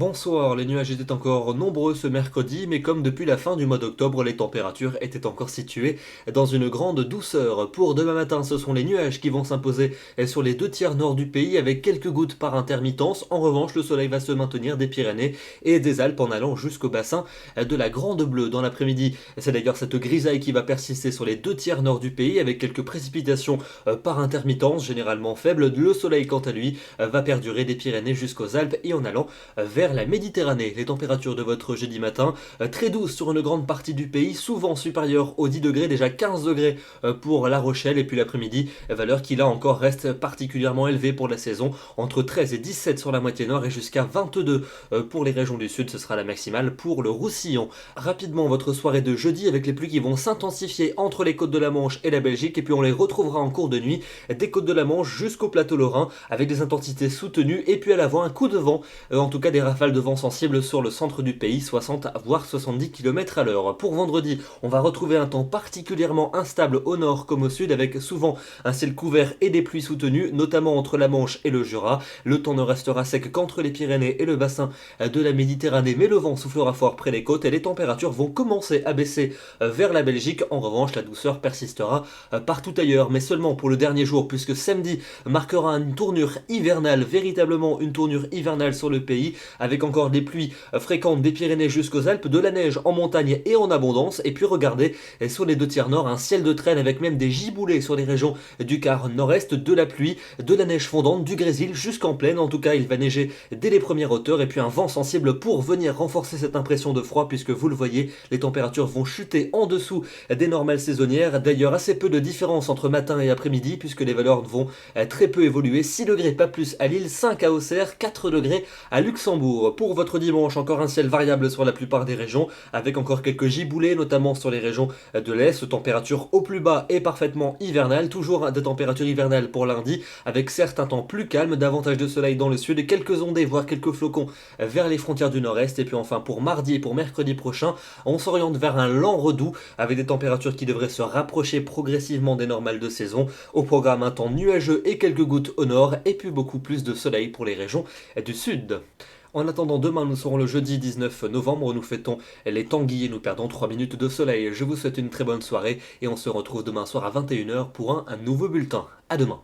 Bonsoir, les nuages étaient encore nombreux ce mercredi, mais comme depuis la fin du mois d'octobre, les températures étaient encore situées dans une grande douceur. Pour demain matin, ce sont les nuages qui vont s'imposer sur les deux tiers nord du pays avec quelques gouttes par intermittence. En revanche, le soleil va se maintenir des Pyrénées et des Alpes en allant jusqu'au bassin de la Grande Bleue dans l'après-midi. C'est d'ailleurs cette grisaille qui va persister sur les deux tiers nord du pays avec quelques précipitations par intermittence, généralement faibles. Le soleil, quant à lui, va perdurer des Pyrénées jusqu'aux Alpes et en allant vers la Méditerranée. Les températures de votre jeudi matin, très douces sur une grande partie du pays, souvent supérieures aux 10 degrés, déjà 15 degrés pour La Rochelle, et puis l'après-midi, valeur qui là encore reste particulièrement élevée pour la saison, entre 13 et 17 sur la moitié nord et jusqu'à 22 pour les régions du sud, ce sera la maximale pour le Roussillon. Rapidement, votre soirée de jeudi avec les pluies qui vont s'intensifier entre les côtes de la Manche et la Belgique, et puis on les retrouvera en cours de nuit des côtes de la Manche jusqu'au plateau lorrain avec des intensités soutenues, et puis à l'avant un coup de vent, en tout cas des rafales de vent sensibles sur le centre du pays, 60 voire 70 km à l'heure. Pour vendredi, on va retrouver un temps particulièrement instable au nord comme au sud, avec souvent un ciel couvert et des pluies soutenues, notamment entre la Manche et le Jura. Le temps ne restera sec qu'entre les Pyrénées et le bassin de la Méditerranée, mais le vent soufflera fort près des côtes et les températures vont commencer à baisser vers la Belgique. En revanche, la douceur persistera partout ailleurs, mais seulement pour le dernier jour, puisque samedi marquera une tournure hivernale, véritablement une tournure hivernale sur le pays, avec encore des pluies fréquentes des Pyrénées jusqu'aux Alpes, de la neige en montagne et en abondance, et puis regardez, sur les deux tiers nord, un ciel de traîne avec même des giboulées sur les régions du quart nord-est, de la pluie, de la neige fondante, du grésil jusqu'en plaine. En tout cas, il va neiger dès les premières hauteurs, et puis un vent sensible pour venir renforcer cette impression de froid, puisque vous le voyez, les températures vont chuter en dessous des normales saisonnières. D'ailleurs, assez peu de différence entre matin et après-midi, puisque les valeurs vont très peu évoluer. 6 degrés, pas plus à Lille, 5 à Auxerre, 4 degrés à Luxembourg. Pour votre dimanche, encore un ciel variable sur la plupart des régions, avec encore quelques giboulées, notamment sur les régions de l'Est. Température au plus bas et parfaitement hivernale. Toujours des températures hivernales pour lundi, avec certes un temps plus calme, davantage de soleil dans le sud, et quelques ondées, voire quelques flocons vers les frontières du nord-est. Et puis enfin, pour mardi et pour mercredi prochain, on s'oriente vers un lent redout, avec des températures qui devraient se rapprocher progressivement des normales de saison. Au programme, un temps nuageux et quelques gouttes au nord, et puis beaucoup plus de soleil pour les régions du sud. En attendant, demain nous serons le jeudi 19 novembre, nous fêtons les Tanguy et nous perdons 3 minutes de soleil. Je vous souhaite une très bonne soirée et on se retrouve demain soir à 21 h pour un nouveau bulletin. À demain.